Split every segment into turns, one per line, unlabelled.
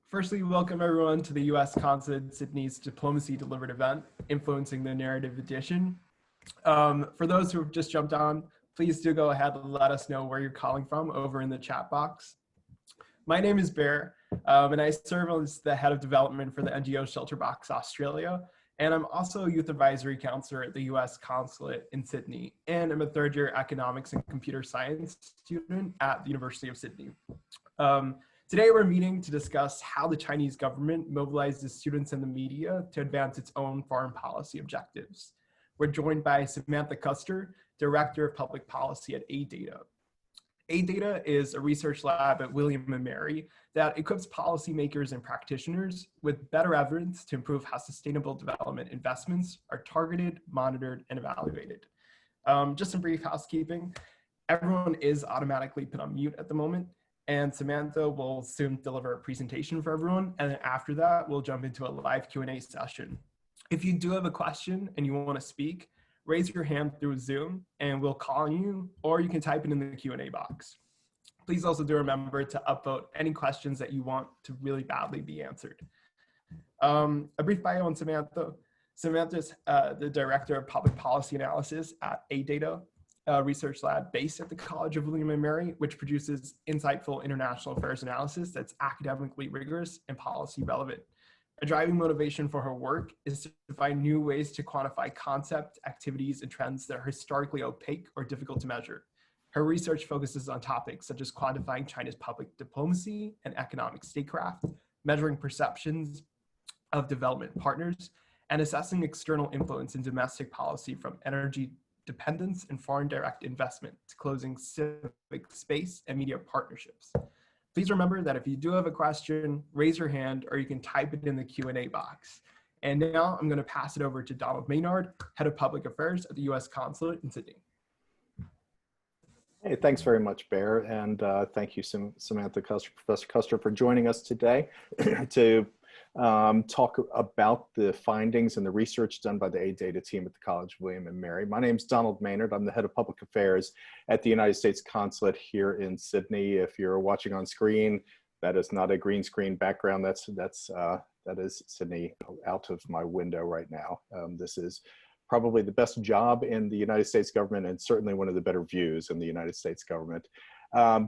Firstly, welcome everyone to the U.S. Consulate Sydney's Diplomacy Delivered event, Influencing the Narrative edition. For those who have just jumped on, please do go ahead and let us know where you're calling from over in the chat box. My name is Bear, and I serve as the head of development for the NGO Shelterbox Australia, and I'm also a youth advisory counselor at the U.S. Consulate in Sydney, and I'm a third-year economics and computer science student at the University of Sydney. Today we're meeting to discuss how the Chinese government mobilizes students and the media to advance its own foreign policy objectives. We're joined by Samantha Custer, Director of Public Policy at AidData. AidData is a research lab at William & Mary that equips policymakers and practitioners with better evidence to improve how sustainable development investments are targeted, monitored, and evaluated. Just some brief housekeeping. Everyone is automatically put on mute at the moment, and Samantha will soon deliver a presentation for everyone. And then after that, we'll jump into a live Q&A session. If you do have a question and you want to speak, raise your hand through Zoom and we'll call on you, or you can type it in the Q&A box. Please also do remember to upvote any questions that you want to really badly be answered. A brief bio on Samantha. Samantha's the Director of Public Policy Analysis at AidData, a research lab based at the College of William & Mary, which produces insightful international affairs analysis that's academically rigorous and policy relevant. A driving motivation for her work is to find new ways to quantify concepts, activities, and trends that are historically opaque or difficult to measure. Her research focuses on topics such as quantifying China's public diplomacy and economic statecraft, measuring perceptions of development partners, and assessing external influence in domestic policy from energy dependence and foreign direct investment to closing civic space and media partnerships. Please remember that if you do have a question, raise your hand or you can type it in the Q&A box. And now I'm going to pass it over to Donald Maynard, Head of Public Affairs at the U.S. Consulate in Sydney.
Hey, thanks very much, Bear, and thank you, Samantha Custer, Professor Custer, for joining us today to talk about the findings and the research done by the AidData team at the College of William & Mary. My name is Donald Maynard. I'm the Head of Public Affairs at the United States Consulate here in Sydney. If you're watching on screen, that is not a green screen background. That is Sydney out of my window right now. This is probably the best job in the United States government and certainly one of the better views in the United States government.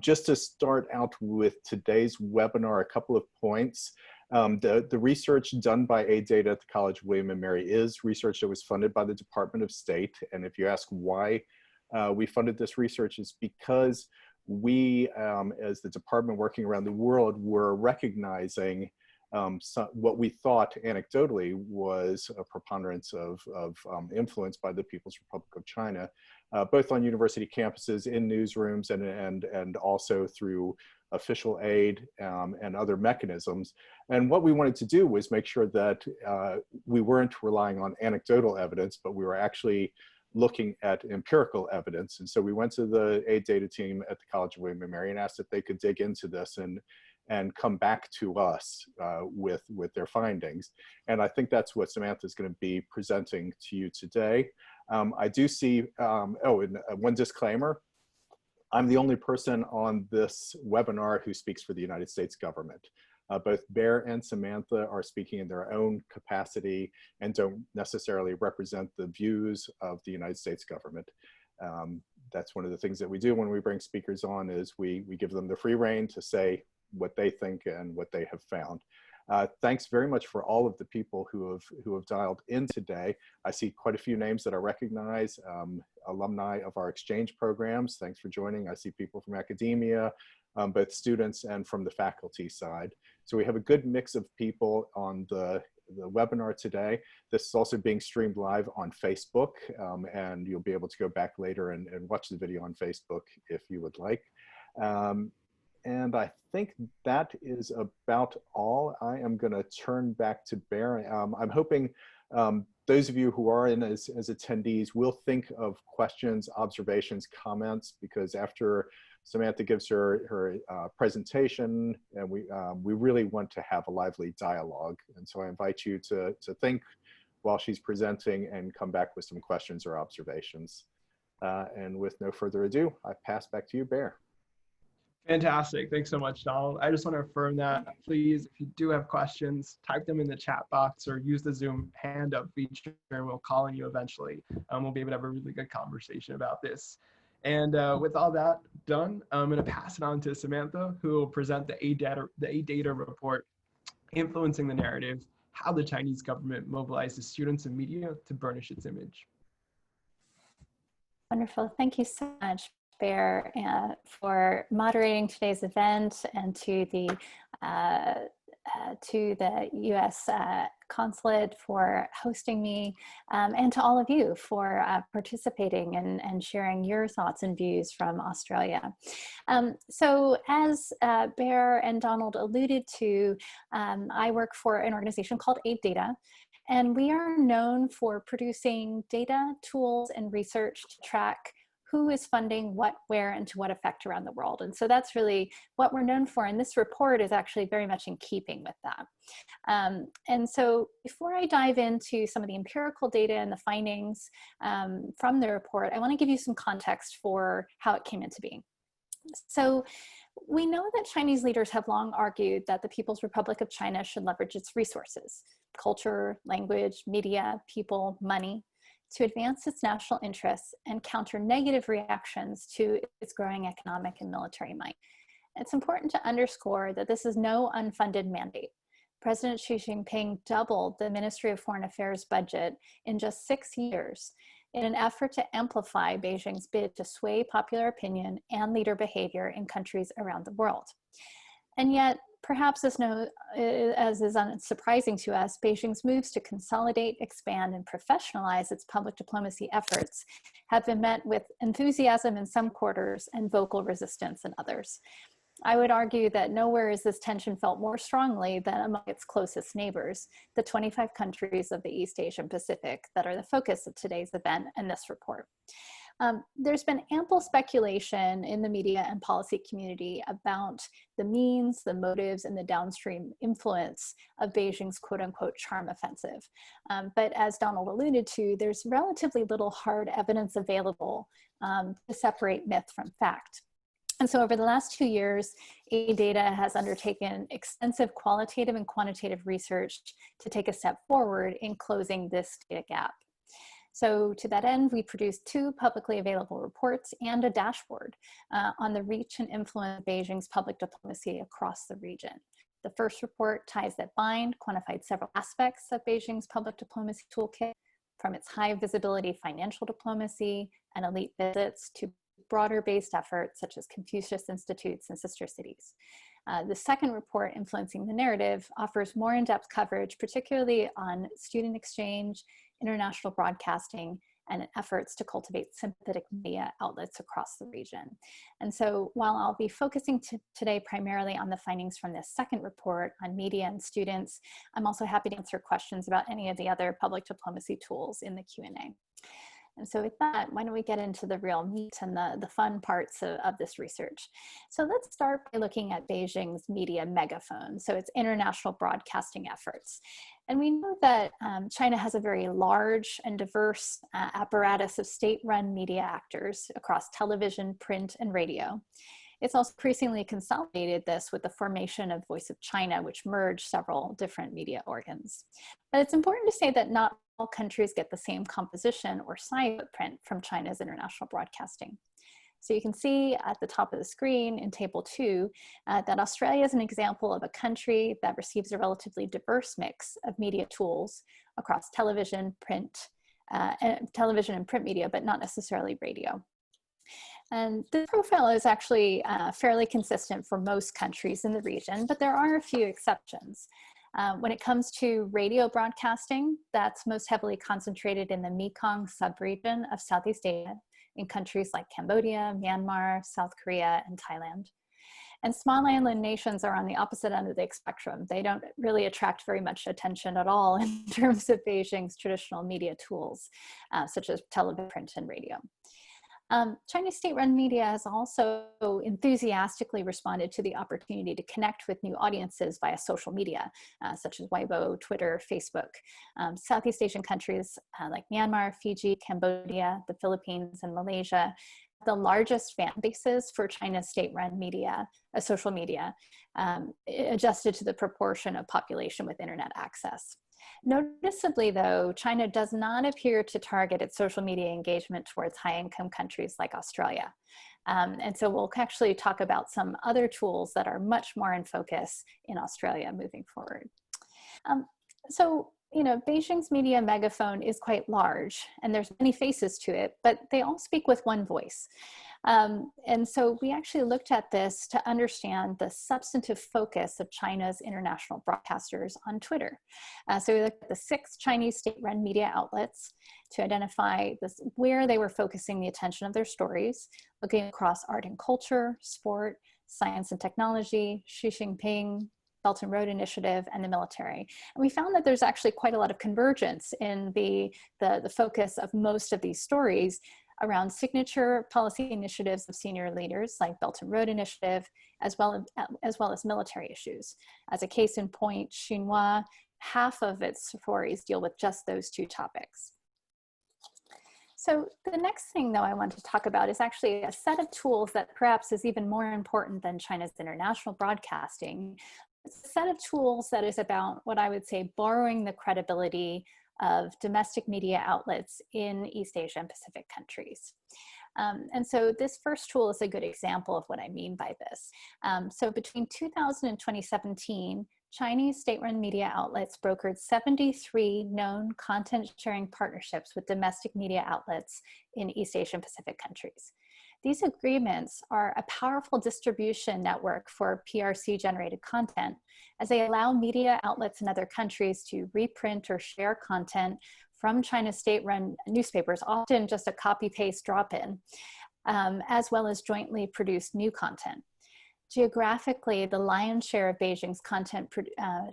Just to start out with today's webinar, a couple of points. The research done by AidData at the College of William & Mary is research that was funded by the Department of State. And if you ask why we funded this research, it's because we, as the department working around the world, were recognizing what we thought anecdotally was a preponderance of influence by the People's Republic of China, both on university campuses, in newsrooms, and also through official aid and other mechanisms. And what we wanted to do was make sure that we weren't relying on anecdotal evidence, but we were actually looking at empirical evidence. And so we went to the AidData team at the College of William & Mary and asked if they could dig into this and come back to us with their findings. And I think that's what Samantha is going to be presenting to you today. I do see, and one disclaimer, I'm the only person on this webinar who speaks for the United States government. Both Bear and Samantha are speaking in their own capacity and don't necessarily represent the views of the United States government. That's one of the things that we do when we bring speakers on is we give them the free rein to say what they think and what they have found. Thanks very much for all of the people who have dialed in today. I see quite a few names that I recognize, alumni of our exchange programs. Thanks for joining. I see people from academia, both students and from the faculty side. So we have a good mix of people on the webinar today. This is also being streamed live on Facebook, and you'll be able to go back later and watch the video on Facebook if you would like. And I think that is about all. I am going to turn back to Bear. I'm hoping those of you who are in as attendees will think of questions, observations, comments, because after Samantha gives her presentation, and we really want to have a lively dialogue. And so I invite you to think while she's presenting and come back with some questions or observations. And with no further ado, I pass back to you, Bear.
Fantastic. Thanks so much, Donald. I just want to affirm that, please, if you do have questions, type them in the chat box or use the Zoom hand up feature and we'll call on you eventually. We'll be able to have a really good conversation about this. And with all that done, I'm going to pass it on to Samantha, who will present the AidData report, Influencing the Narrative, how the Chinese government mobilizes students and media to burnish its image.
Wonderful. Thank you so much, Bear, for moderating today's event, and to the U.S. Consulate for hosting me, and to all of you for participating and sharing your thoughts and views from Australia. So as Bear and Donald alluded to, I work for an organization called AidData. And we are known for producing data, tools, and research to track who is funding what, where, and to what effect around the world. And so that's really what we're known for. And this report is actually very much in keeping with that. And so before I dive into some of the empirical data and the findings from the report, I want to give you some context for how it came into being. So we know that Chinese leaders have long argued that the People's Republic of China should leverage its resources, culture, language, media, people, money, to advance its national interests and counter negative reactions to its growing economic and military might. It's important to underscore that this is no unfunded mandate. President Xi Jinping doubled the Ministry of Foreign Affairs budget in just 6 years in an effort to amplify Beijing's bid to sway popular opinion and leader behavior in countries around the world. And yet, perhaps as is unsurprising to us, Beijing's moves to consolidate, expand, and professionalize its public diplomacy efforts have been met with enthusiasm in some quarters and vocal resistance in others. I would argue that nowhere is this tension felt more strongly than among its closest neighbors, the 25 countries of the East Asian Pacific that are the focus of today's event and this report. There's been ample speculation in the media and policy community about the means, the motives, and the downstream influence of Beijing's quote-unquote charm offensive. But as Donald alluded to, there's relatively little hard evidence available to separate myth from fact. And so over the last 2 years, AidData has undertaken extensive qualitative and quantitative research to take a step forward in closing this data gap. So to that end, we produced 2 publicly available reports and a dashboard on the reach and influence of Beijing's public diplomacy across the region. The first report, Ties That Bind, quantified several aspects of Beijing's public diplomacy toolkit, from its high visibility financial diplomacy and elite visits to broader-based efforts such as Confucius Institutes and sister cities. The second report, Influencing the Narrative, offers more in-depth coverage, particularly on student exchange, international broadcasting, and efforts to cultivate sympathetic media outlets across the region. And so while I'll be focusing today primarily on the findings from this second report on media and students, I'm also happy to answer questions about any of the other public diplomacy tools in the Q&A. And so with that, why don't we get into the real meat and the fun parts of this research. So let's start by looking at Beijing's media megaphone, so its international broadcasting efforts. And we know that China has a very large and diverse apparatus of state-run media actors across television, print, and radio. It's also increasingly consolidated this with the formation of Voice of China, which merged several different media organs. But it's important to say that not all countries get the same composition or size footprint from China's international broadcasting. So you can see at the top of the screen in table 2 that Australia is an example of a country that receives a relatively diverse mix of media tools across television, television and print media, but not necessarily radio. And the profile is actually fairly consistent for most countries in the region, but there are a few exceptions. When it comes to radio broadcasting, that's most heavily concentrated in the Mekong subregion of Southeast Asia, in countries like Cambodia, Myanmar, South Korea, and Thailand. And small island nations are on the opposite end of the spectrum. They don't really attract very much attention at all in terms of Beijing's traditional media tools, such as television, print, and radio. Chinese state-run media has also enthusiastically responded to the opportunity to connect with new audiences via social media, such as Weibo, Twitter, Facebook. Southeast Asian countries like Myanmar, Fiji, Cambodia, the Philippines, and Malaysia the largest fan bases for China's state-run media, social media, adjusted to the proportion of population with internet access. Noticeably, though, China does not appear to target its social media engagement towards high-income countries like Australia. And so we'll actually talk about some other tools that are much more in focus in Australia moving forward. So, you know, Beijing's media megaphone is quite large, and there's many faces to it, but they all speak with one voice. And so we actually looked at this to understand the substantive focus of China's international broadcasters on Twitter. So we looked at the 6 Chinese state-run media outlets to identify where they were focusing the attention of their stories, looking across art and culture, sport, science and technology, Xi Jinping, Belt and Road Initiative, and the military. And we found that there's actually quite a lot of convergence in the focus of most of these stories around signature policy initiatives of senior leaders like Belt and Road Initiative, as well as military issues. As a case in point, Xinhua, half of its stories deal with just those 2 topics. So the next thing, though, I want to talk about is actually a set of tools that perhaps is even more important than China's international broadcasting. It's a set of tools that is about what I would say borrowing the credibility of domestic media outlets in East Asia and Pacific countries. And so this first tool is a good example of what I mean by this. So between 2000 and 2017, Chinese state-run media outlets brokered 73 known content sharing partnerships with domestic media outlets in East Asian Pacific countries. These agreements are a powerful distribution network for PRC-generated content, as they allow media outlets in other countries to reprint or share content from China's state-run newspapers, often just a copy-paste drop-in, as well as jointly produce new content. Geographically, the lion's share of Beijing's content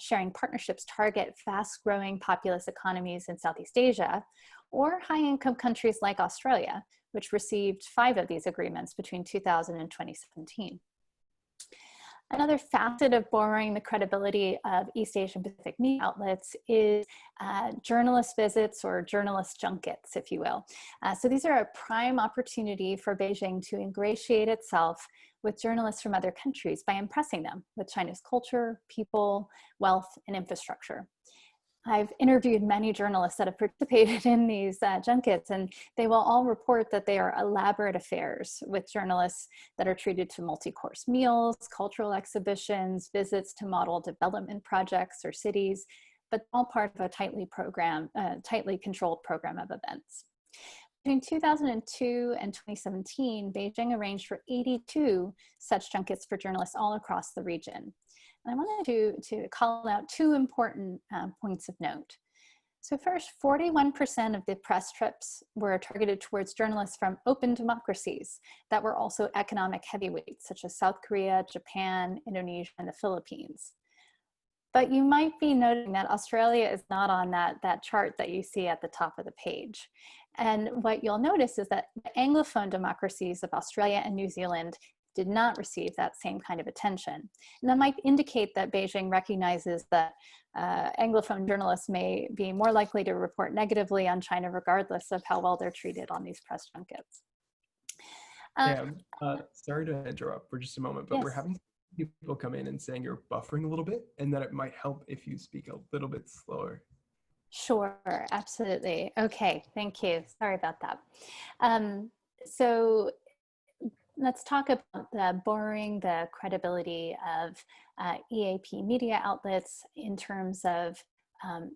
sharing partnerships target fast-growing populous economies in Southeast Asia, or high-income countries like Australia, which received 5 of these agreements between 2000 and 2017. Another facet of borrowing the credibility of East Asian Pacific media outlets is journalist visits, or journalist junkets, if you will. So these are a prime opportunity for Beijing to ingratiate itself with journalists from other countries by impressing them with China's culture, people, wealth, and infrastructure. I've interviewed many journalists that have participated in these junkets, and they will all report that they are elaborate affairs with journalists that are treated to multi-course meals, cultural exhibitions, visits to model development projects or cities, but all part of a tightly controlled program of events. Between 2002 and 2017, Beijing arranged for 82 such junkets for journalists all across the region. And I wanted to call out 2 important points of note. So first, 41% of the press trips were targeted towards journalists from open democracies that were also economic heavyweights, such as South Korea, Japan, Indonesia, and the Philippines. But you might be noting that Australia is not on that chart that you see at the top of the page. And what you'll notice is that the Anglophone democracies of Australia and New Zealand did not receive that same kind of attention. And that might indicate that Beijing recognizes that Anglophone journalists may be more likely to report negatively on China regardless of how well they're treated on these press junkets.
Sorry to interrupt for just a moment, but
yes.
We're having people come in and saying you're buffering a little bit, and that it might help if you speak a little bit slower.
Sure, absolutely. Okay, thank you. Sorry about that. So let's talk about borrowing the credibility of EAP media outlets in terms of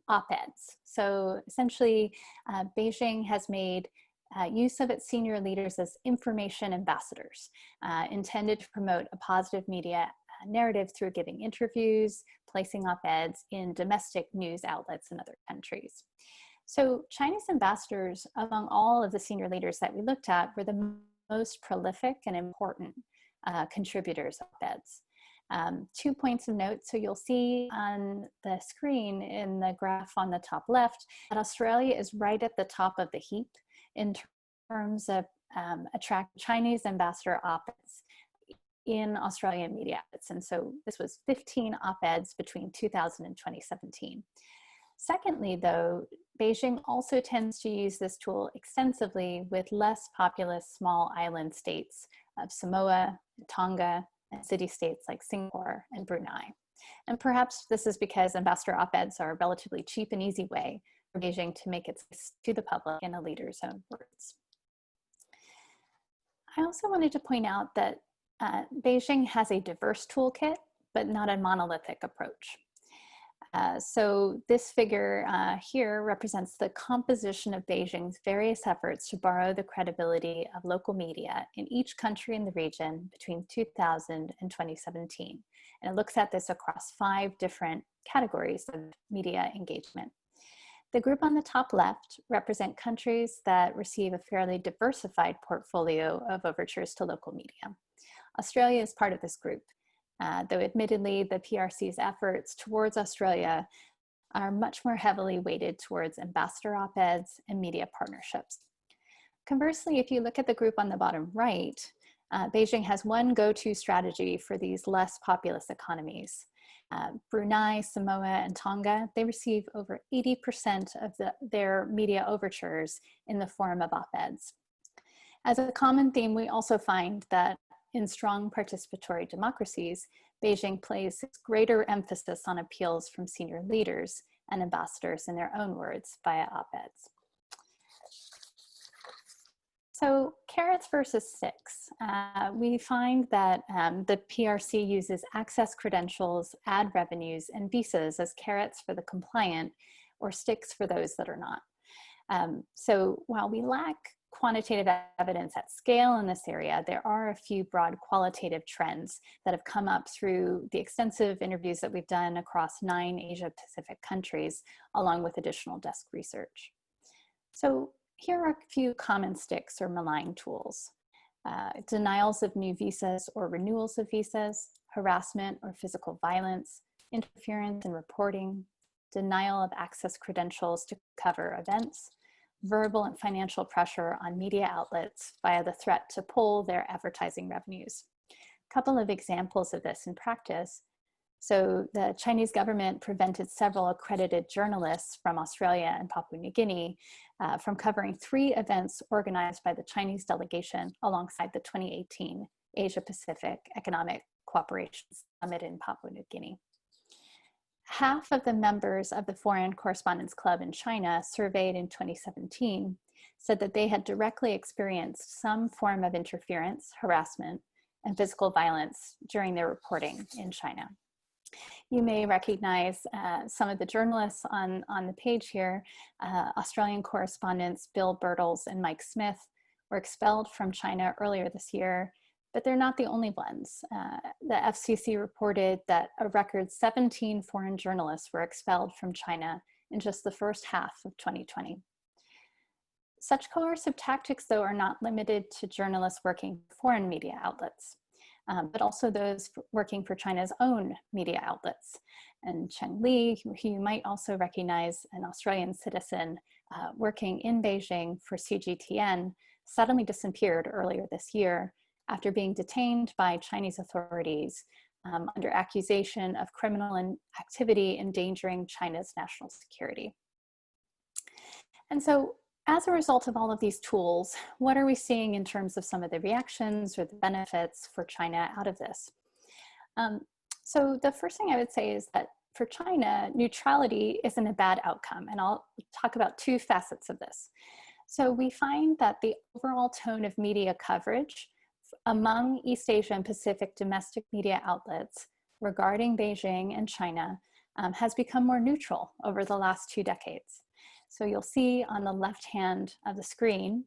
op-eds. So essentially, Beijing has made use of its senior leaders as information ambassadors, intended to promote a positive media narrative through giving interviews, placing op-eds in domestic news outlets in other countries. So China's ambassadors, among all of the senior leaders that we looked at, were the most prolific and important contributors of op-eds. 2 points of note. So you'll see on the screen in the graph on the top left that Australia is right at the top of the heap in terms of attract Chinese ambassador op-eds in Australian media outlets. And so this was 15 op-eds between 2000 and 2017. Secondly, though, Beijing also tends to use this tool extensively with less populous small island states of Samoa, Tonga, and city-states like Singapore and Brunei. And perhaps this is because ambassador op-eds are a relatively cheap and easy way for Beijing to make its case to the public in a leader's own words. I also wanted to point out that Beijing has a diverse toolkit, but not a monolithic approach. So this figure here represents the composition of Beijing's various efforts to borrow the credibility of local media in each country in the region between 2000 and 2017. And it looks at this across 5 different categories of media engagement. The group on the top left represent countries that receive a fairly diversified portfolio of overtures to local media. Australia is part of this group, though admittedly the PRC's efforts towards Australia are much more heavily weighted towards ambassador op-eds and media partnerships. Conversely, if you look at the group on the bottom right, Beijing has one go-to strategy for these less populous economies. Brunei, Samoa, and Tonga, they receive over 80% of their media overtures in the form of op-eds. As a common theme, we also find that in strong participatory democracies, Beijing places greater emphasis on appeals from senior leaders and ambassadors in their own words via op-eds. So carrots versus sticks. We find that the PRC uses access credentials, ad revenues, and visas as carrots for the compliant or sticks for those that are not. So while we lack quantitative evidence at scale in this area, there are a few broad qualitative trends that have come up through the extensive interviews that we've done across 9 Asia Pacific countries, along with additional desk research. So here are a few common sticks or malign tools. Denials of new visas or renewals of visas, harassment or physical violence, interference in reporting, denial of access credentials to cover events, verbal and financial pressure on media outlets via the threat to pull their advertising revenues. A couple of examples of this in practice. So the Chinese government prevented several accredited journalists from Australia and Papua New Guinea from covering 3 events organized by the Chinese delegation alongside the 2018 Asia Pacific Economic Cooperation Summit in Papua New Guinea. Half of the members of the Foreign Correspondents Club in China surveyed in 2017 said that they had directly experienced some form of interference, harassment, and physical violence during their reporting in China. You may recognize some of the journalists on the page here. Australian correspondents Bill Birtles and Mike Smith were expelled from China earlier this year, but they're not the only ones. The FCC reported that a record 17 foreign journalists were expelled from China in just the first half of 2020. Such coercive tactics, though, are not limited to journalists working for foreign media outlets, but also those working for China's own media outlets. And Cheng Li, who you might also recognize, an Australian citizen working in Beijing for CGTN, suddenly disappeared earlier this year after being detained by Chinese authorities under accusation of criminal activity endangering China's national security. And so, as a result of all of these tools, what are we seeing in terms of some of the reactions or the benefits for China out of this? So the first thing I would say is that for China, neutrality isn't a bad outcome, and I'll talk about 2 facets of this. So we find that the overall tone of media coverage among East Asia and Pacific domestic media outlets regarding Beijing and China has become more neutral over the last 2 decades. So you'll see on the left hand of the screen,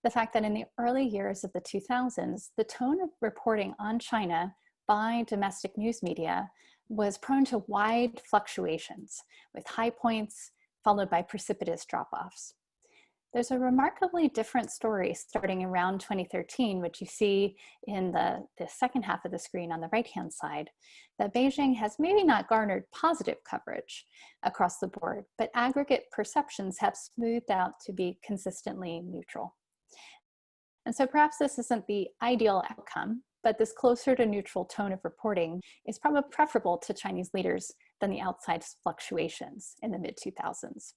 the fact that in the early years of the 2000s, the tone of reporting on China by domestic news media was prone to wide fluctuations, with high points followed by precipitous drop-offs. There's a remarkably different story starting around 2013, which you see in the second half of the screen on the right-hand side, that Beijing has maybe not garnered positive coverage across the board, but aggregate perceptions have smoothed out to be consistently neutral. And so perhaps this isn't the ideal outcome, but this closer to neutral tone of reporting is probably preferable to Chinese leaders than the outside fluctuations in the mid-2000s.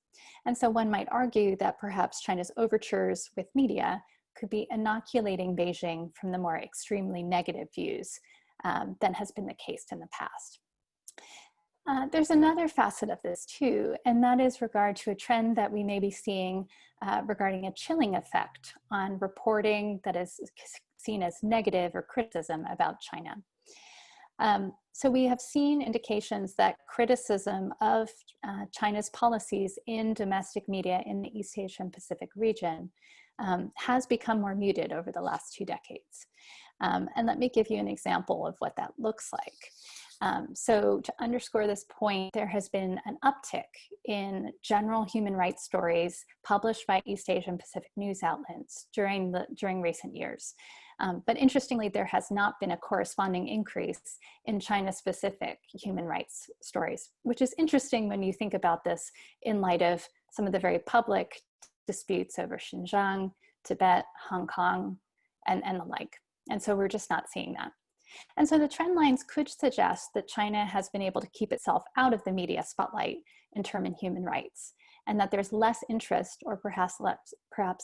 And so one might argue that perhaps China's overtures with media could be inoculating Beijing from the more extremely negative views than has been the case in the past. There's another facet of this too, and that is regard to a trend that we may be seeing regarding a chilling effect on reporting that is seen as negative or criticism about China. So we have seen indications that criticism of China's policies in domestic media in the East Asian Pacific region has become more muted over the last 2 decades. And let me give you an example of what that looks like. So to underscore this point, there has been an uptick in general human rights stories published by East Asian Pacific news outlets during recent years. But interestingly, there has not been a corresponding increase in China-specific human rights stories, which is interesting when you think about this in light of some of the very public disputes over Xinjiang, Tibet, Hong Kong, and the like. And so we're just not seeing that. And so the trend lines could suggest that China has been able to keep itself out of the media spotlight in terms of human rights, and that there's less interest or perhaps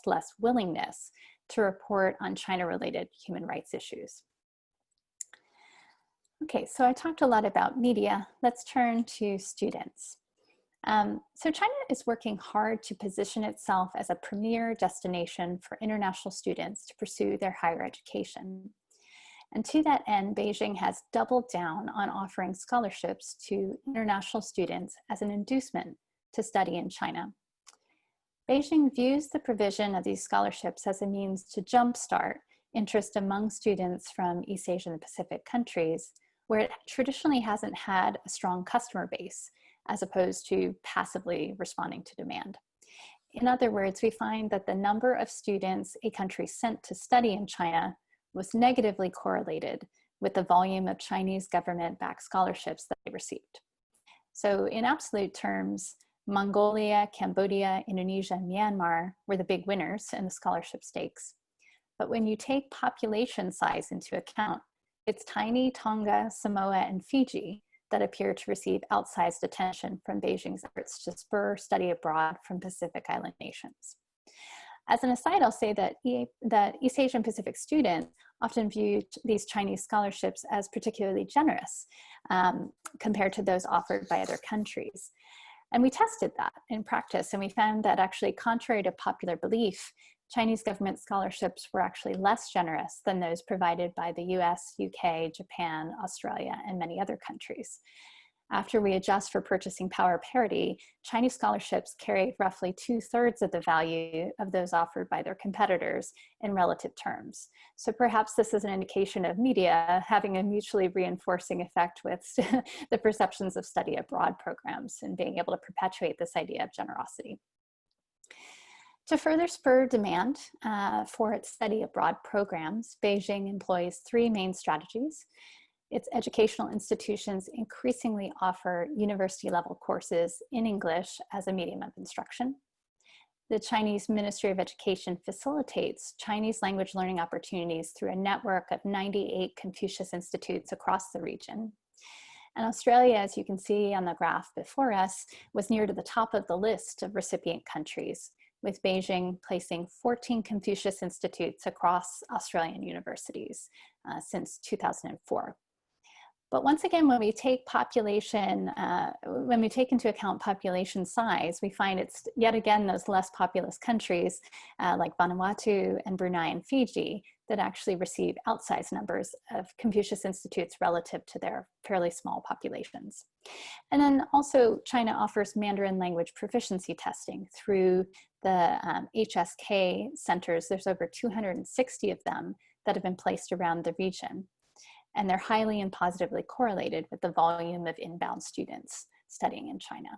less willingness to report on China-related human rights issues. Okay, so I talked a lot about media. Let's turn to students. So China is working hard to position itself as a premier destination for international students to pursue their higher education. And to that end, Beijing has doubled down on offering scholarships to international students as an inducement to study in China. Beijing views the provision of these scholarships as a means to jumpstart interest among students from East Asian and Pacific countries, where it traditionally hasn't had a strong customer base, as opposed to passively responding to demand. In other words, we find that the number of students a country sent to study in China was negatively correlated with the volume of Chinese government-backed scholarships that they received. So in absolute terms, Mongolia, Cambodia, Indonesia, and Myanmar were the big winners in the scholarship stakes. But when you take population size into account, it's tiny Tonga, Samoa, and Fiji that appear to receive outsized attention from Beijing's efforts to spur study abroad from Pacific Island nations. As an aside, I'll say that East Asian Pacific students often view these Chinese scholarships as particularly generous compared to those offered by other countries. And we tested that in practice, and we found that actually, contrary to popular belief, Chinese government scholarships were actually less generous than those provided by the US, UK, Japan, Australia, and many other countries. After we adjust for purchasing power parity, Chinese scholarships carried roughly 2/3 of the value of those offered by their competitors in relative terms. So perhaps this is an indication of media having a mutually reinforcing effect with the perceptions of study abroad programs and being able to perpetuate this idea of generosity. To further spur demand for its study abroad programs, Beijing employs 3 main strategies. Its educational institutions increasingly offer university-level courses in English as a medium of instruction. The Chinese Ministry of Education facilitates Chinese language learning opportunities through a network of 98 Confucius Institutes across the region. And Australia, as you can see on the graph before us, was near to the top of the list of recipient countries, with Beijing placing 14 Confucius Institutes across Australian universities since 2004. But once again, when we take into account population size, we find it's yet again those less populous countries like Vanuatu and Brunei and Fiji that actually receive outsized numbers of Confucius Institutes relative to their fairly small populations. And then also China offers Mandarin language proficiency testing through the HSK centers. There's over 260 of them that have been placed around the region. And they're highly and positively correlated with the volume of inbound students studying in China.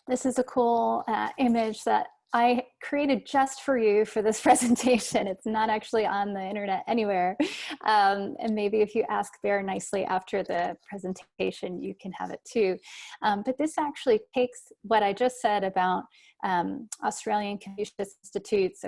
This is a cool image that I created just for you for this presentation. It's not actually on the internet anywhere. And maybe if you ask Bear nicely after the presentation, you can have it too. But this actually takes what I just said about Australian Confucius Institutes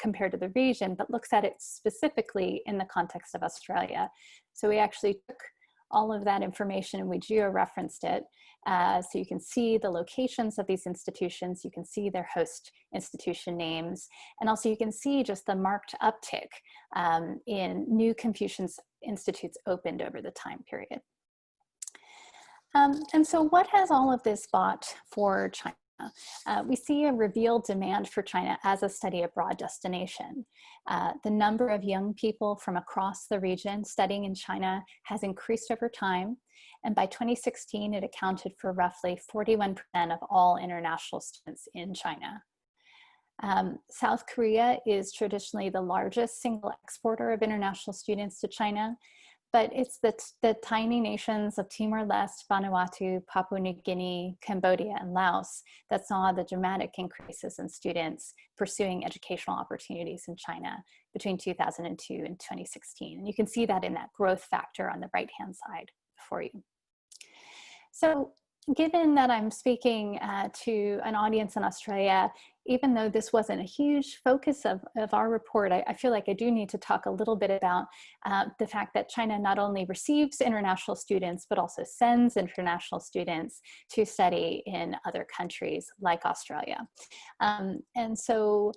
compared to the region, but looks at it specifically in the context of Australia. So we actually took all of that information, and we geo-referenced it. So you can see the locations of these institutions, you can see their host institution names, and also you can see just the marked uptick in new Confucius institutes opened over the time period. And so what has all of this bought for China? We see a revealed demand for China as a study abroad destination. The number of young people from across the region studying in China has increased over time. And by 2016, it accounted for roughly 41% of all international students in China. South Korea is traditionally the largest single exporter of international students to China, but it's the tiny nations of Timor-Leste, Vanuatu, Papua New Guinea, Cambodia, and Laos that saw the dramatic increases in students pursuing educational opportunities in China between 2002 and 2016. And you can see that in that growth factor on the right-hand side for you. So given that I'm speaking to an audience in Australia, even though this wasn't a huge focus of our report, I feel like I do need to talk a little bit about the fact that China not only receives international students, but also sends international students to study in other countries like Australia. And so,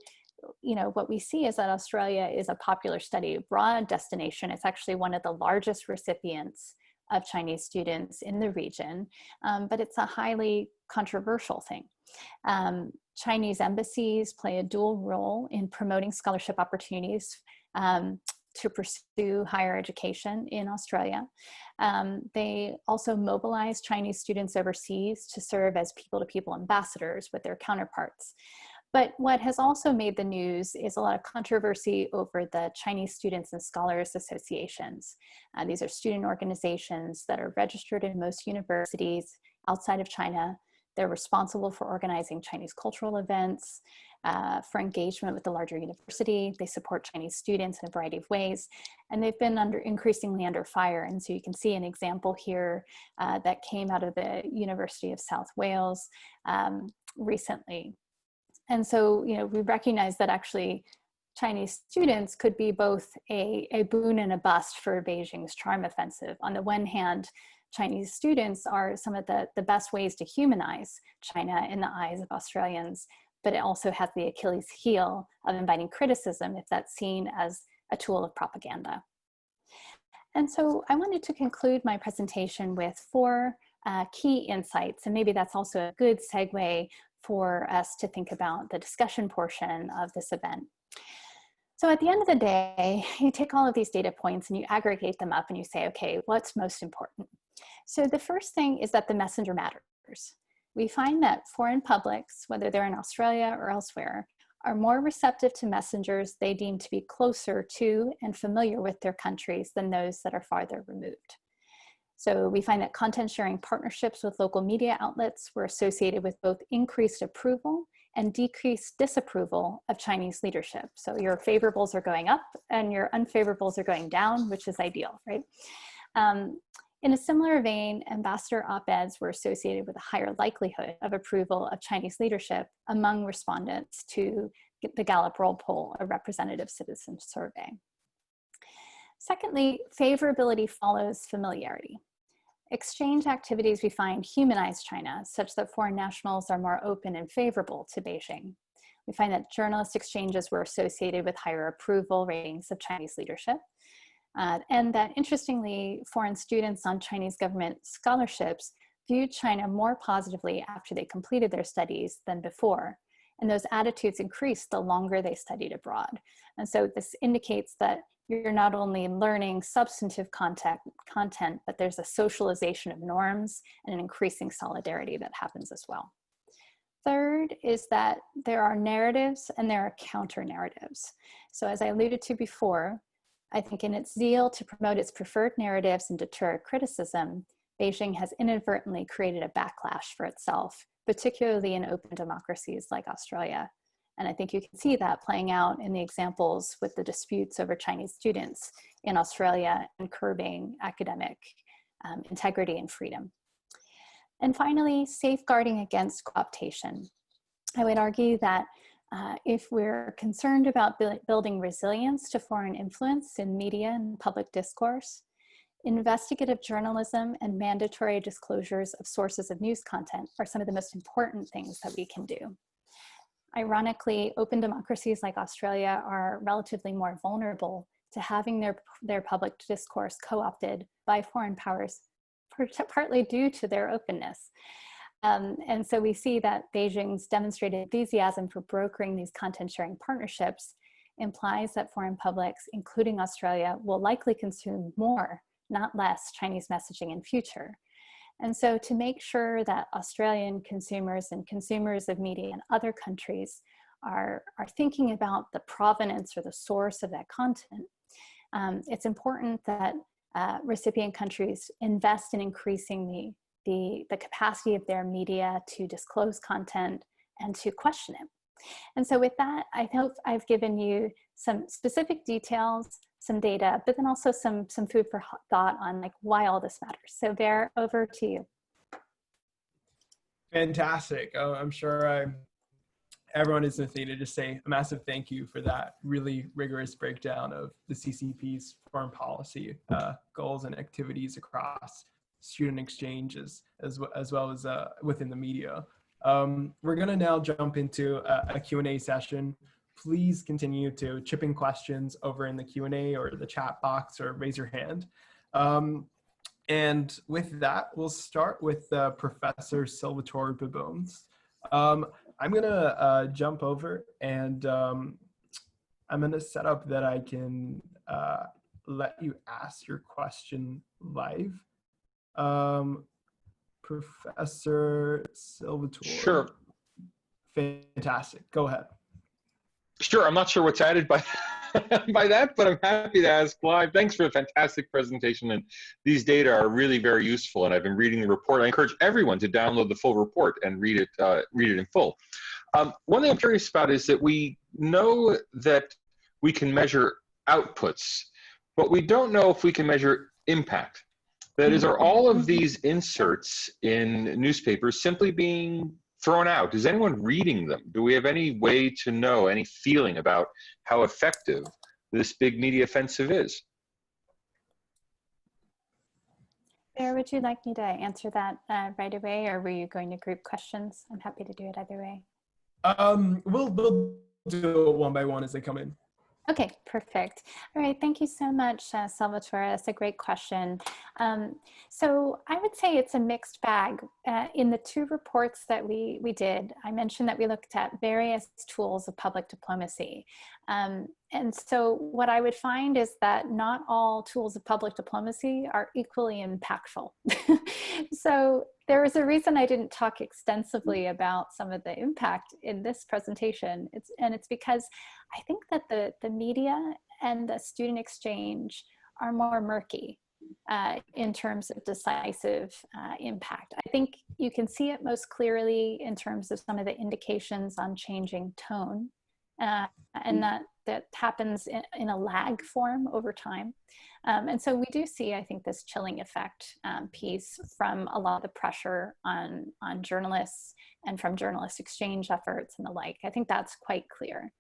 you know, what we see is that Australia is a popular study abroad destination. It's actually one of the largest recipients of Chinese students in the region, but it's a highly controversial thing. Chinese embassies play a dual role in promoting scholarship opportunities to pursue higher education in Australia. They also mobilize Chinese students overseas to serve as people-to-people ambassadors with their counterparts. But what has also made the news is a lot of controversy over the Chinese Students and Scholars Associations. These are student organizations that are registered in most universities outside of China. They're responsible for organizing Chinese cultural events, for engagement with the larger university. They support Chinese students in a variety of ways, and they've been increasingly under fire. And so you can see an example here that came out of the University of South Wales recently. And so, you know, we recognize that actually Chinese students could be both a boon and a bust for Beijing's charm offensive. On the one hand, Chinese students are some of the best ways to humanize China in the eyes of Australians, but it also has the Achilles heel of inviting criticism if that's seen as a tool of propaganda. And so I wanted to conclude my presentation with 4 key insights, and maybe that's also a good segue for us to think about the discussion portion of this event. So at the end of the day, you take all of these data points and you aggregate them up and you say, okay, what's most important? So the first thing is that the messenger matters. We find that foreign publics, whether they're in Australia or elsewhere, are more receptive to messengers they deem to be closer to and familiar with their countries than those that are farther removed. So we find that content sharing partnerships with local media outlets were associated with both increased approval and decreased disapproval of Chinese leadership. So your favorables are going up and your unfavorables are going down, which is ideal, right? In a similar vein, ambassador op-eds were associated with a higher likelihood of approval of Chinese leadership among respondents to the Gallup Roll Poll, a representative citizen survey. Secondly, favorability follows familiarity. Exchange activities we find humanize China such that foreign nationals are more open and favorable to Beijing. We find that journalist exchanges were associated with higher approval ratings of Chinese leadership. And that interestingly, foreign students on Chinese government scholarships viewed China more positively after they completed their studies than before. And those attitudes increased the longer they studied abroad. And so this indicates that you're not only learning substantive content, but there's a socialization of norms and an increasing solidarity that happens as well. Third is that there are narratives and there are counter narratives. So as I alluded to before, I think in its zeal to promote its preferred narratives and deter criticism, Beijing has inadvertently created a backlash for itself, particularly in open democracies like Australia. And I think you can see that playing out in the examples with the disputes over Chinese students in Australia and curbing academic integrity and freedom. And finally, safeguarding against co-optation. I would argue that if we're concerned about building resilience to foreign influence in media and public discourse, investigative journalism and mandatory disclosures of sources of news content are some of the most important things that we can do. Ironically, open democracies like Australia are relatively more vulnerable to having their public discourse co-opted by foreign powers, partly due to their openness. And so we see that Beijing's demonstrated enthusiasm for brokering these content sharing partnerships implies that foreign publics, including Australia, will likely consume more, not less, Chinese messaging in future. And so to make sure that Australian consumers and consumers of media in other countries are thinking about the provenance or the source of that content, it's important that recipient countries invest in increasing the capacity of their media to disclose content and to question it. And so with that, I hope I've given you some specific details, some data, but then also some food for thought on like why all this matters. So Bear, over to you.
Fantastic. I'm sure everyone is with me to just say a massive thank you for that really rigorous breakdown of the CCP's foreign policy goals and activities across student exchanges as well as within the media. We're going to now jump into a Q&A session. Please continue to chip in questions over in the Q&A or the chat box or raise your hand. And with that, we'll start with Professor Salvatore Babones. I'm going to jump over and I'm going to set up that I can let you ask your question live. Professor Salvatore.
Sure.
Fantastic. Go ahead.
Sure. I'm not sure what's added by by that, but I'm happy to ask live. Thanks for a fantastic presentation. And these data are really very useful. And I've been reading the report. I encourage everyone to download the full report and read it in full. One thing I'm curious about is that we know that we can measure outputs, but we don't know if we can measure impact. That is, are all of these inserts in newspapers simply being thrown out? Is anyone reading them? Do we have any way to know, any feeling about how effective this big media offensive is?
Bear, would you like me to answer that right away, or were you going to group questions? I'm happy to do it either way.
We'll do it one by one as they come in.
Okay, perfect. All right, thank you so much, Salvatore. That's a great question. So I would say it's a mixed bag. In the two reports that we did, I mentioned that we looked at various tools of public diplomacy. And so what I would find is that not all tools of public diplomacy are equally impactful. So there is a reason I didn't talk extensively about some of the impact in this presentation. It's because I think that the media and the student exchange are more murky in terms of decisive impact. I think you can see it most clearly in terms of some of the indications on changing tone, and that happens in a lag form over time. And so we do see, I think, this chilling effect piece from a lot of the pressure on journalists and from journalist exchange efforts and the like. I think that's quite clear.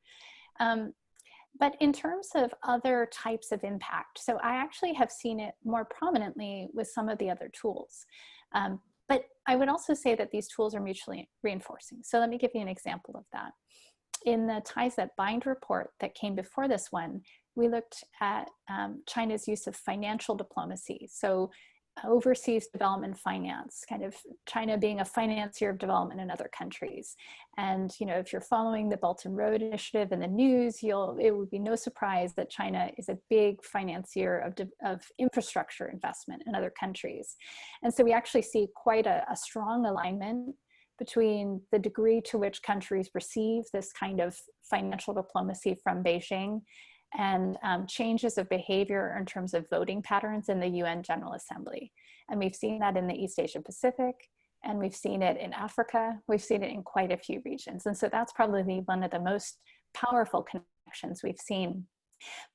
But in terms of other types of impact, so I actually have seen it more prominently with some of the other tools. But I would also say that these tools are mutually reinforcing. So let me give you an example of that. In the Ties That Bind report that came before this one, we looked at China's use of financial diplomacy. So overseas development finance, kind of China being a financier of development in other countries. And, you know, if you're following the Belt and Road Initiative in the news, it would be no surprise that China is a big financier of infrastructure investment in other countries. And so we actually see quite a strong alignment between the degree to which countries receive this kind of financial diplomacy from Beijing and changes of behavior in terms of voting patterns in the UN General Assembly. And we've seen that in the East Asia Pacific, and we've seen it in Africa. We've seen it in quite a few regions. And so that's probably one of the most powerful connections we've seen.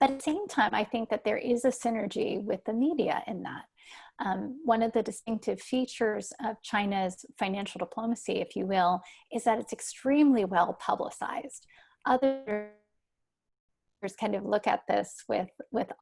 But at the same time, I think that there is a synergy with the media in that. One of the distinctive features of China's financial diplomacy, if you will, is that it's extremely well publicized. Other kind of look at this with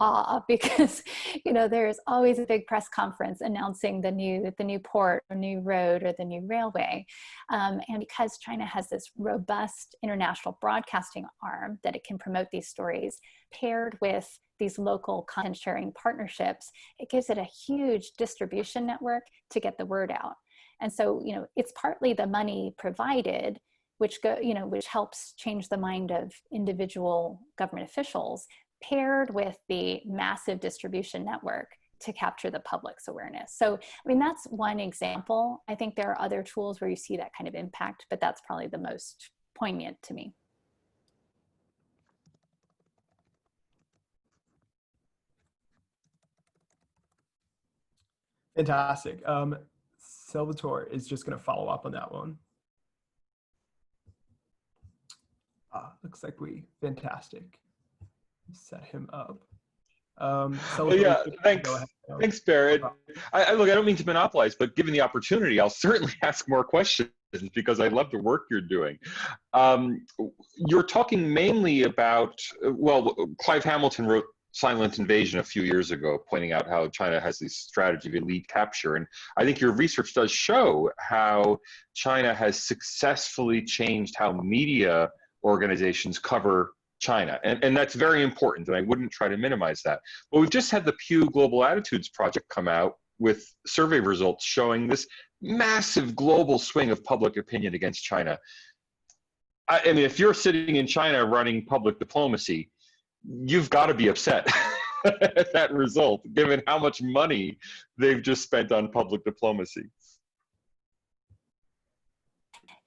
awe, because there's always a big press conference announcing the new port or new road or the new railway, and because China has this robust international broadcasting arm that it can promote these stories, paired with these local content sharing partnerships, it gives it a huge distribution network to get the word out. And so it's partly the money provided, which helps change the mind of individual government officials, paired with the massive distribution network to capture the public's awareness. So, I mean, that's one example. I think there are other tools where you see that kind of impact, but that's probably the most poignant to me.
Fantastic. Salvatore is just going to follow up on that one. Looks like fantastic. Set him up.
Yeah, thanks, Barrett. Look, I don't mean to monopolize, but given the opportunity, I'll certainly ask more questions because I love the work you're doing. You're talking mainly about, well, Clive Hamilton wrote Silent Invasion a few years ago, pointing out how China has this strategy of elite capture. And I think your research does show how China has successfully changed how media organizations cover China. And that's very important, and I wouldn't try to minimize that. But we've just had the Pew Global Attitudes Project come out with survey results showing this massive global swing of public opinion against China. I mean, if you're sitting in China running public diplomacy, you've got to be upset at that result, given how much money they've just spent on public diplomacy.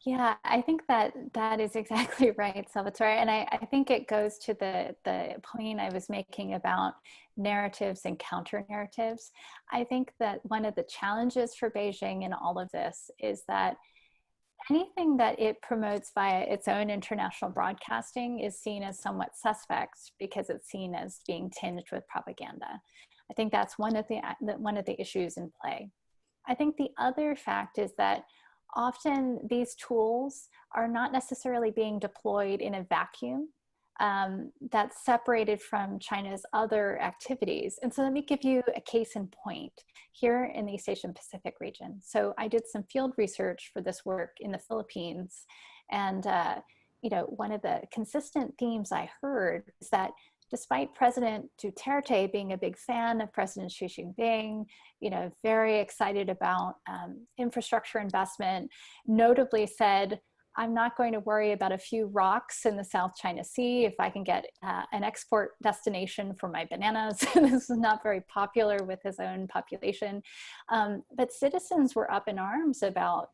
Yeah, I think that is exactly right, Salvatore. And I think it goes to the point I was making about narratives and counter narratives. I think that one of the challenges for Beijing in all of this is that anything that it promotes via its own international broadcasting is seen as somewhat suspect because it's seen as being tinged with propaganda. I think that's one of the issues in play. I think the other fact is that often these tools are not necessarily being deployed in a vacuum that's separated from China's other activities. And so let me give you a case in point here in the East Asian Pacific region. So I did some field research for this work in the Philippines. And one of the consistent themes I heard is that despite President Duterte being a big fan of President Xi Jinping, very excited about infrastructure investment, notably said, I'm not going to worry about a few rocks in the South China Sea if I can get an export destination for my bananas. This is not very popular with his own population. But citizens were up in arms about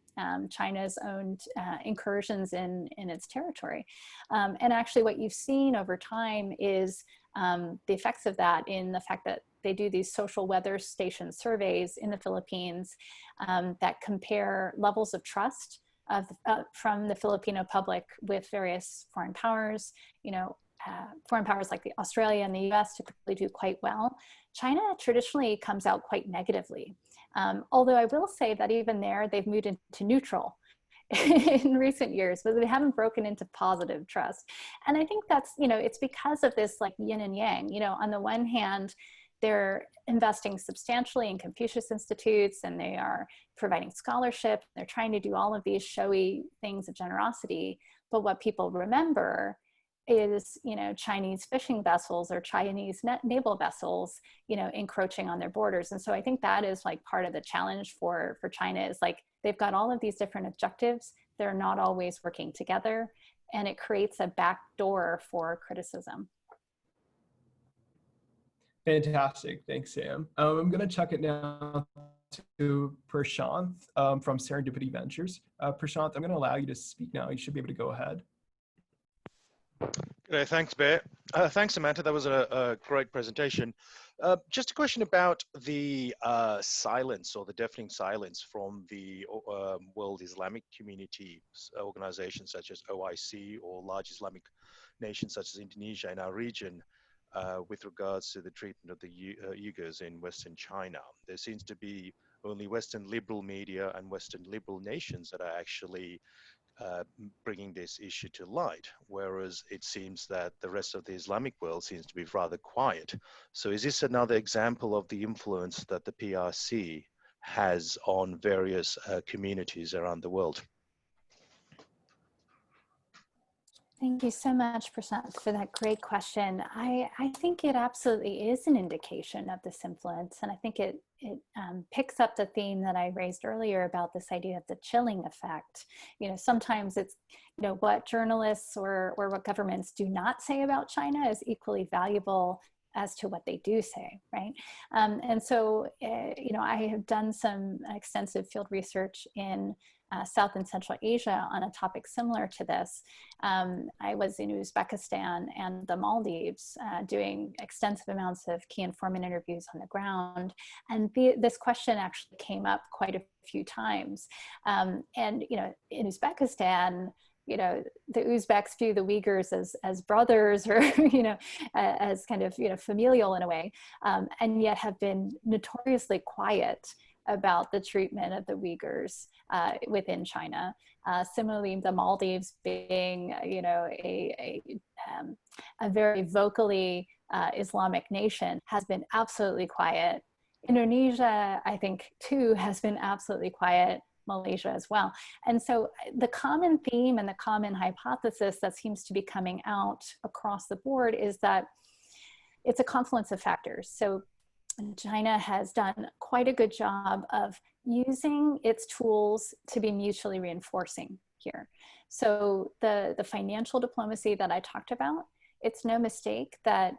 China's own incursions in its territory. And actually what you've seen over time is the effects of that in the fact that they do these social weather station surveys in the Philippines that compare levels of trust from the Filipino public with various foreign powers. Foreign powers like Australia and the US typically do quite well. China traditionally comes out quite negatively. Although I will say that even there, they've moved into neutral in recent years, but they haven't broken into positive trust. And I think that's, it's because of this like yin and yang. On the one hand, they're investing substantially in Confucius Institutes and they are providing scholarship. They're trying to do all of these showy things of generosity. But what people remember is, Chinese fishing vessels or Chinese naval vessels, encroaching on their borders. And so I think that is like part of the challenge for China is like, they've got all of these different objectives. They're not always working together. And it creates a back door for criticism.
Fantastic. Thanks, Sam. I'm going to chuck it now to Prashant from Serendipity Ventures. Prashant, I'm going to allow you to speak now. You should be able to go ahead.
Good day. Thanks, Bear. Thanks, Samantha. That was a great presentation. Just a question about the silence or the deafening silence from the World Islamic Community organizations such as OIC or large Islamic nations such as Indonesia in our region with regards to the treatment of the Uyghurs in Western China. There seems to be only Western liberal media and Western liberal nations that are actually bringing this issue to light, whereas it seems that the rest of the Islamic world seems to be rather quiet. So is this another example of the influence that the PRC has on various communities around the world?
Thank you so much, Prashant, for that great question. I think it absolutely is an indication of this influence. And I think it picks up the theme that I raised earlier about this idea of the chilling effect. You know, sometimes it's, you know, what journalists or what governments do not say about China is equally valuable as to what they do say, right? And so, you know, I have done some extensive field research in South and Central Asia on a topic similar to this. I was in Uzbekistan and the Maldives doing extensive amounts of key informant interviews on the ground. And this question actually came up quite a few times. And, you know, in Uzbekistan, you know, the Uzbeks view the Uyghurs as brothers or, you know, as kind of, you know, familial in a way, and yet have been notoriously quiet about the treatment of the Uyghurs within China. Similarly, the Maldives being, you know, a very vocally Islamic nation has been absolutely quiet. Indonesia, I think, too, has been absolutely quiet. Malaysia as well. And so the common theme and the common hypothesis that seems to be coming out across the board is that it's a confluence of factors. So China has done quite a good job of using its tools to be mutually reinforcing here. So the financial diplomacy that I talked about, it's no mistake that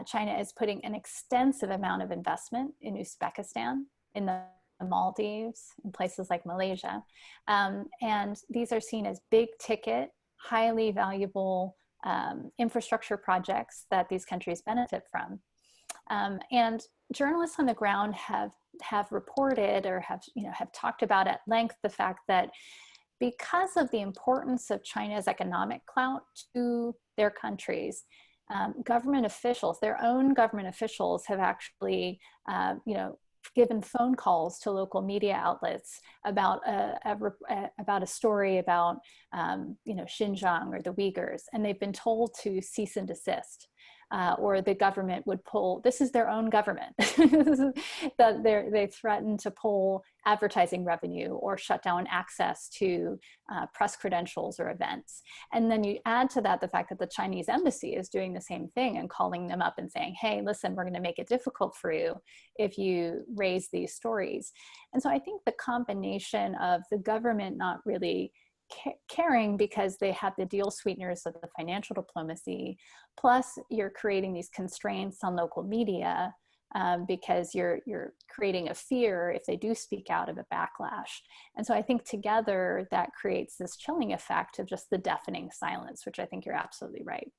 China is putting an extensive amount of investment in Uzbekistan, in the Maldives, in places like Malaysia. And these are seen as big ticket, highly valuable infrastructure projects that these countries benefit from. And journalists on the ground have reported or have talked about at length the fact that because of the importance of China's economic clout to their countries, government officials, their own government officials have actually, you know, given phone calls to local media outlets about a story about, you know, Xinjiang or the Uyghurs, and they've been told to cease and desist. Or the government would pull, this is their own government, that they threaten to pull advertising revenue or shut down access to press credentials or events. And then you add to that the fact that the Chinese embassy is doing the same thing and calling them up and saying, hey, listen, we're going to make it difficult for you if you raise these stories. And so I think the combination of the government not really caring because they have the deal sweeteners of the financial diplomacy, plus you're creating these constraints on local media because you're creating a fear if they do speak out of a backlash. And so I think together that creates this chilling effect of just the deafening silence, which I think you're absolutely right.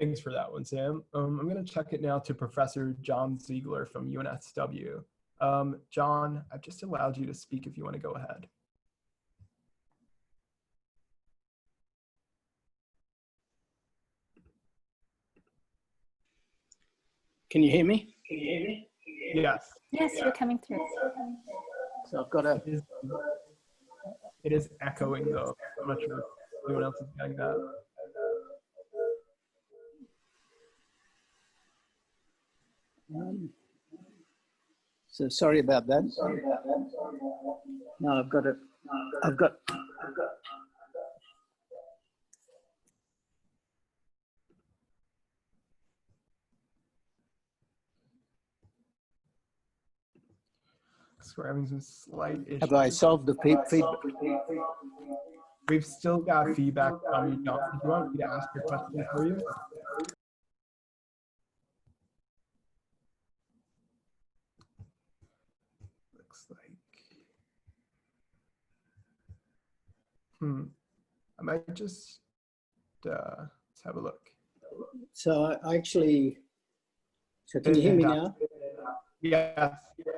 Thanks for that one, Sam. I'm going to check it now to Professor John Ziegler from UNSW. John, I've just allowed you to speak if you want to go ahead.
Can you hear me?
Yes.
Yes, you're coming through.
So I've got a...
It is echoing though. I'm not sure if anyone else is getting that.
So sorry about that. No, I've got.
We're having some slight issues.
Have I solved the feedback?
We've still got feedback from you, John. Do you want me to ask your question for you? Looks like. I might just let's have a look.
So I actually. So can you hear me now?
Yes.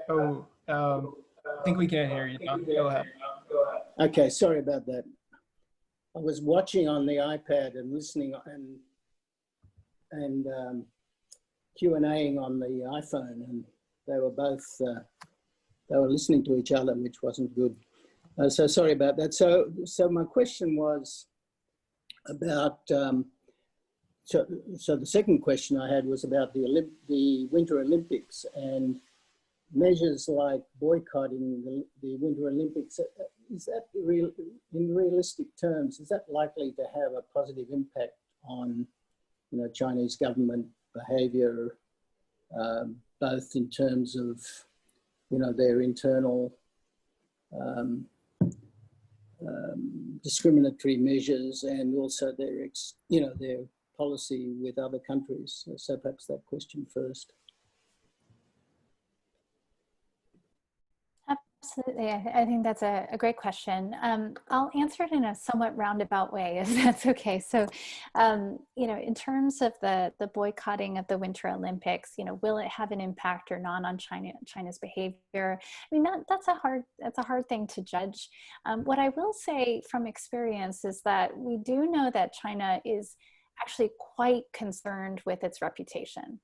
Oh, I think we can hear you, John. Go ahead.
Okay, sorry about that. I was watching on the iPad and listening and Q&Aing on the iPhone, and they were both they were listening to each other, which wasn't good. So sorry about that. So my question was about, so the second question I had was about the Winter Olympics and measures like boycotting the Winter Olympics. Is that in realistic terms, is that likely to have a positive impact on, you know, Chinese government behavior, both in terms of, you know, their internal discriminatory measures and also their, you know, their policy with other countries? So perhaps that question first.
Absolutely. I think that's a great question. I'll answer it in a somewhat roundabout way, if that's okay. So, you know, in terms of the boycotting of the Winter Olympics, you know, will it have an impact or not on China's behavior? I mean, that's a hard thing to judge. What I will say from experience is that we do know that China is actually quite concerned with its reputation.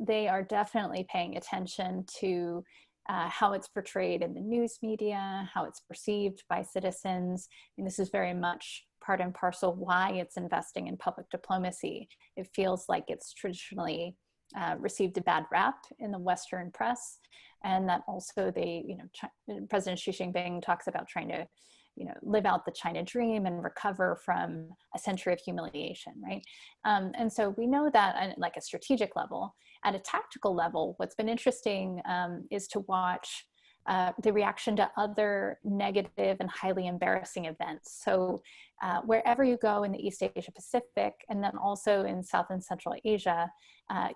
They are definitely paying attention to how it's portrayed in the news media, how it's perceived by citizens. And this is very much part and parcel why it's investing in public diplomacy. It feels like it's traditionally received a bad rap in the Western press, and that also they, you know, President Xi Jinping talks about trying to, you know, live out the China dream and recover from a century of humiliation, right? And so we know that on like a strategic level. At a tactical level, what's been interesting is to watch the reaction to other negative and highly embarrassing events. So wherever you go in the East Asia Pacific, and then also in South and Central Asia,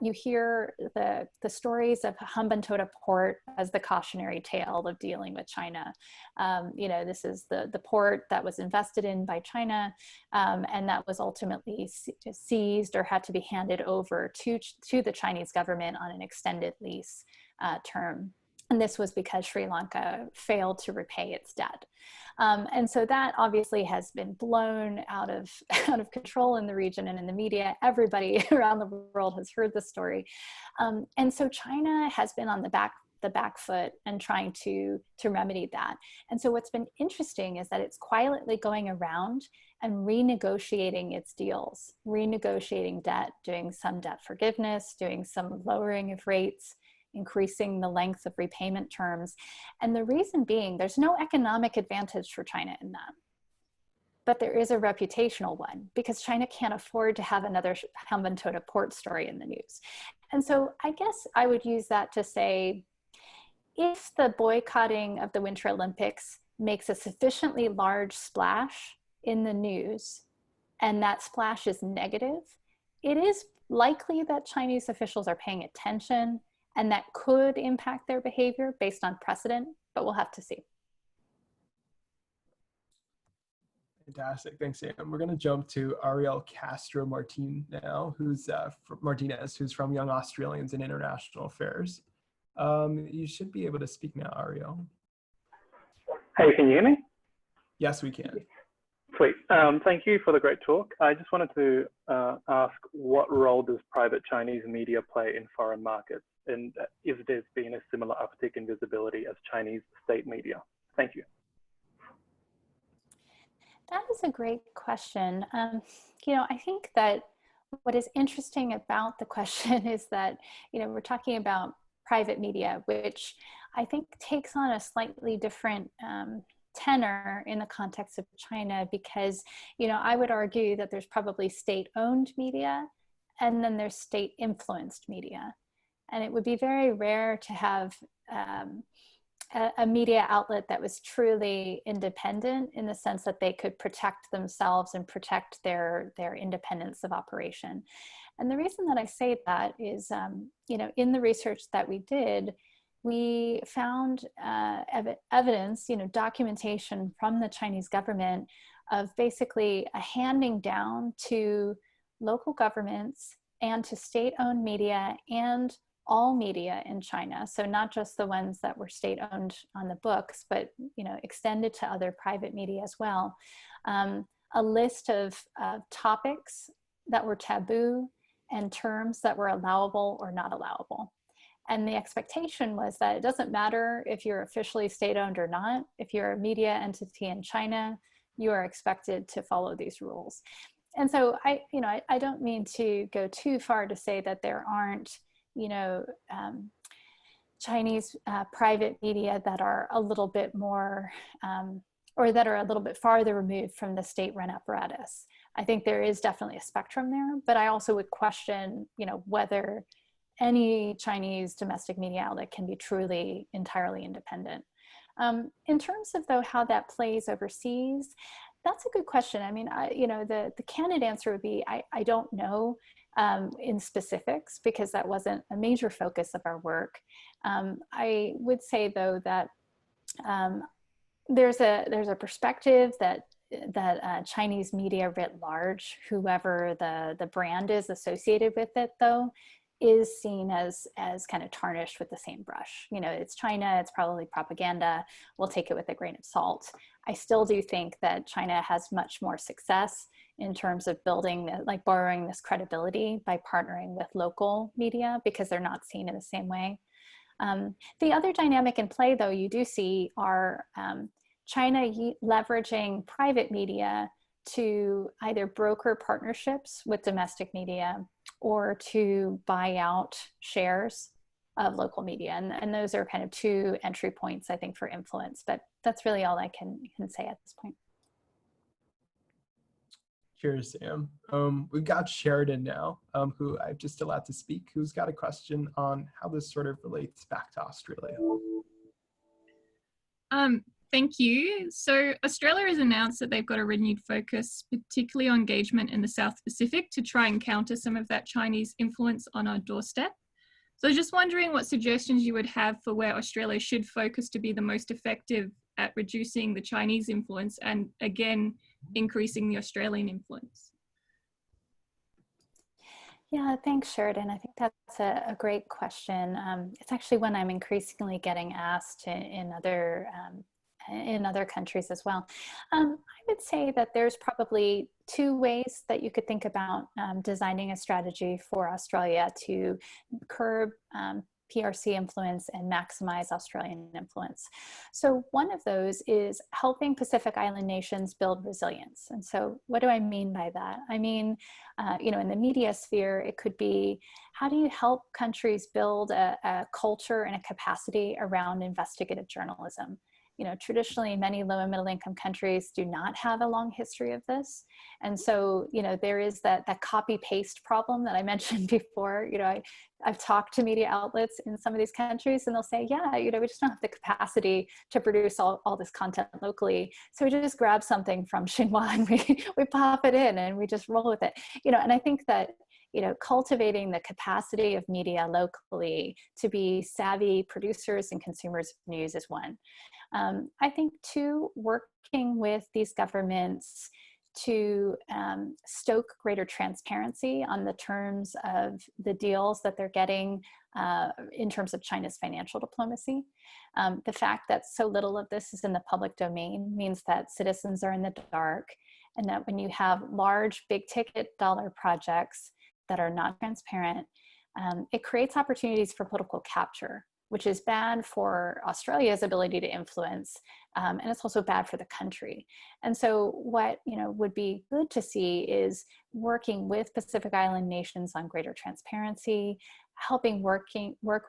you hear the stories of Hambantota Port as the cautionary tale of dealing with China. You know, this is the port that was invested in by China, and that was ultimately seized or had to be handed over to the Chinese government on an extended lease term. And this was because Sri Lanka failed to repay its debt. And so that obviously has been blown out of control in the region and in the media. Everybody around the world has heard the story. And so China has been on the back foot and trying to remedy that. And so what's been interesting is that it's quietly going around and renegotiating its deals, renegotiating debt, doing some debt forgiveness, doing some lowering of rates, increasing the length of repayment terms. And the reason being, there's no economic advantage for China in that. But there is a reputational one, because China can't afford to have another Hambantota Port story in the news. And so I guess I would use that to say, if the boycotting of the Winter Olympics makes a sufficiently large splash in the news, and that splash is negative, it is likely that Chinese officials are paying attention, and that could impact their behavior based on precedent, but we'll have to see.
Fantastic, thanks, Sam. We're going to jump to Ariel Castro now, who's Martinez, who's from Young Australians in International Affairs. You should be able to speak now, Ariel.
Hey, can you hear me?
Yes, we can.
Sweet. Thank you for the great talk. I just wanted to ask, what role does private Chinese media play in foreign markets? And if there's been a similar uptick in visibility as Chinese state media? Thank you.
That is a great question. You know, I think that what is interesting about the question is that, you know, we're talking about private media, which I think takes on a slightly different tenor in the context of China, because, you know, I would argue that there's probably state-owned media and then there's state-influenced media. And it would be very rare to have a media outlet that was truly independent, in the sense that they could protect themselves and protect their independence of operation. And the reason that I say that is, you know, in the research that we did, we found evidence, you know, documentation from the Chinese government of basically a handing down to local governments and to state-owned media and all media in China. So not just the ones that were state-owned on the books, but, you know, extended to other private media as well. A list of topics that were taboo and terms that were allowable or not allowable. And the expectation was that it doesn't matter if you're officially state-owned or not. If you're a media entity in China, you are expected to follow these rules. And so I don't mean to go too far to say that there aren't, Chinese private media that are a little bit more, or that are a little bit farther removed from the state-run apparatus. I think there is definitely a spectrum there, but I also would question, whether any Chinese domestic media outlet can be truly entirely independent. In terms of though how that plays overseas, that's a good question. I mean, the candid answer would be I don't know in specifics, because that wasn't a major focus of our work. I would say though that there's a perspective that Chinese media writ large, whoever the brand is associated with it though, is seen as kind of tarnished with the same brush. It's China, it's probably propaganda, we'll take it with a grain of salt. I still do think that China has much more success in terms of building, borrowing this credibility by partnering with local media, because they're not seen in the same way. The other dynamic in play though, you do see are China leveraging private media to either broker partnerships with domestic media or to buy out shares of local media. And those are kind of two entry points, I think, for influence, but that's really all I can say at this point.
Cheers, Sam. We've got Sheridan now, who I've just allowed to speak, who's got a question on how this sort of relates back to Australia.
Thank you. So Australia has announced that they've got a renewed focus, particularly on engagement in the South Pacific, to try and counter some of that Chinese influence on our doorstep. So just wondering what suggestions you would have for where Australia should focus to be the most effective at reducing the Chinese influence and, again, increasing the Australian influence.
Yeah, thanks, Sheridan. I think that's a great question. It's actually one I'm increasingly getting asked in other countries as well. I would say that there's probably two ways that you could think about designing a strategy for Australia to curb PRC influence and maximize Australian influence. So one of those is helping Pacific Island nations build resilience. And so what do I mean by that? I mean, in the media sphere, it could be, how do you help countries build a culture and a capacity around investigative journalism? Traditionally, many low and middle income countries do not have a long history of this. And so, there is that copy paste problem that I mentioned before. I've talked to media outlets in some of these countries and they'll say, yeah, we just don't have the capacity to produce all this content locally. So we just grab something from Xinhua and we pop it in and we just roll with it. And I think that cultivating the capacity of media locally to be savvy producers and consumers of news is one. I think two, working with these governments to stoke greater transparency on the terms of the deals that they're getting in terms of China's financial diplomacy. The fact that so little of this is in the public domain means that citizens are in the dark, and that when you have large, big ticket dollar projects that are not transparent, it creates opportunities for political capture, which is bad for Australia's ability to influence, and it's also bad for the country. And so what would be good to see is working with Pacific Island nations on greater transparency, helping work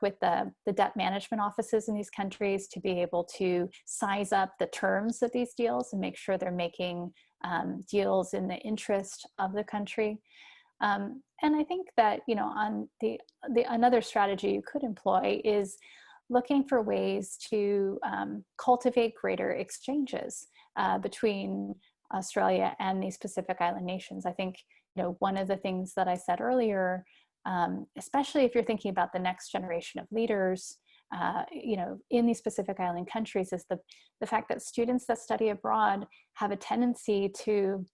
with the debt management offices in these countries to be able to size up the terms of these deals and make sure they're making deals in the interest of the country. And I think that, on another strategy you could employ is looking for ways to cultivate greater exchanges between Australia and these Pacific Island nations. I think, one of the things that I said earlier, especially if you're thinking about the next generation of leaders, in these Pacific Island countries, is the fact that students that study abroad have a tendency to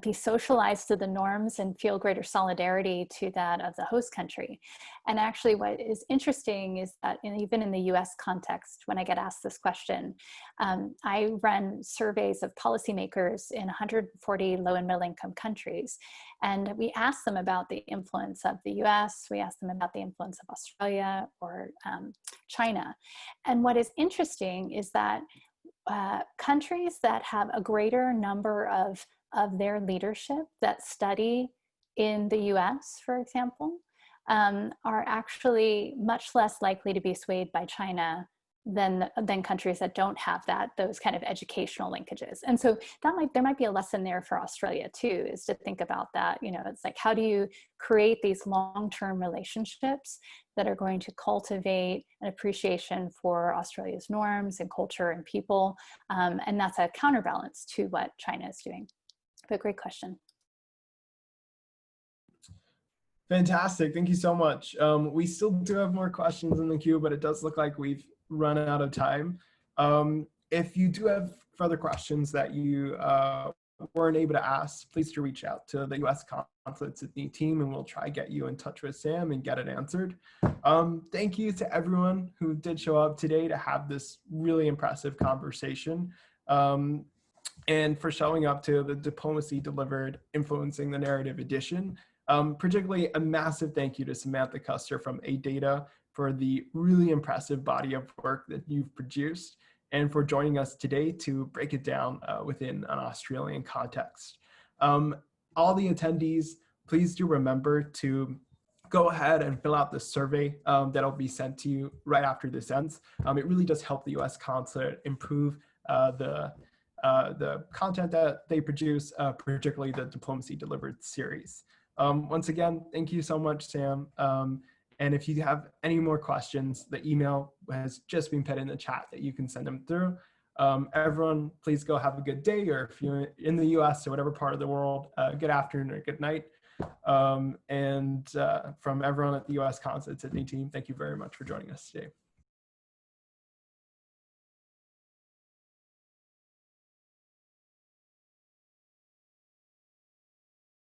be socialized to the norms and feel greater solidarity to that of the host country. And actually what is interesting is that even in the US context, when I get asked this question, I run surveys of policymakers in 140 low and middle income countries. And we ask them about the influence of the US, we ask them about the influence of Australia or China. And what is interesting is that countries that have a greater number of their leadership that study in the US, for example, are actually much less likely to be swayed by China than countries that don't have those kind of educational linkages. And so there might be a lesson there for Australia too, is to think about that. It's like, how do you create these long-term relationships that are going to cultivate an appreciation for Australia's norms and culture and people? And that's a counterbalance to what China is doing. But great question.
Fantastic. Thank you so much. We still do have more questions in the queue, but it does look like we've run out of time. If you do have further questions that you weren't able to ask, please do reach out to the US Consulate Sydney team and we'll try to get you in touch with Sam and get it answered. Thank you to everyone who did show up today to have this really impressive conversation. And for showing up to the Diplomacy Delivered Influencing the Narrative edition. Particularly a massive thank you to Samantha Custer from AidData for the really impressive body of work that you've produced and for joining us today to break it down within an Australian context. All the attendees, please do remember to go ahead and fill out the survey that'll be sent to you right after this ends. It really does help the US Consulate improve the content that they produce, particularly the Diplomacy Delivered series. Once again, thank you so much, Sam. And if you have any more questions, the email has just been put in the chat that you can send them through. Everyone, please go have a good day, or if you're in the US or whatever part of the world, good afternoon or good night. And from everyone at the US Consulate Sydney team, thank you very much for joining us today.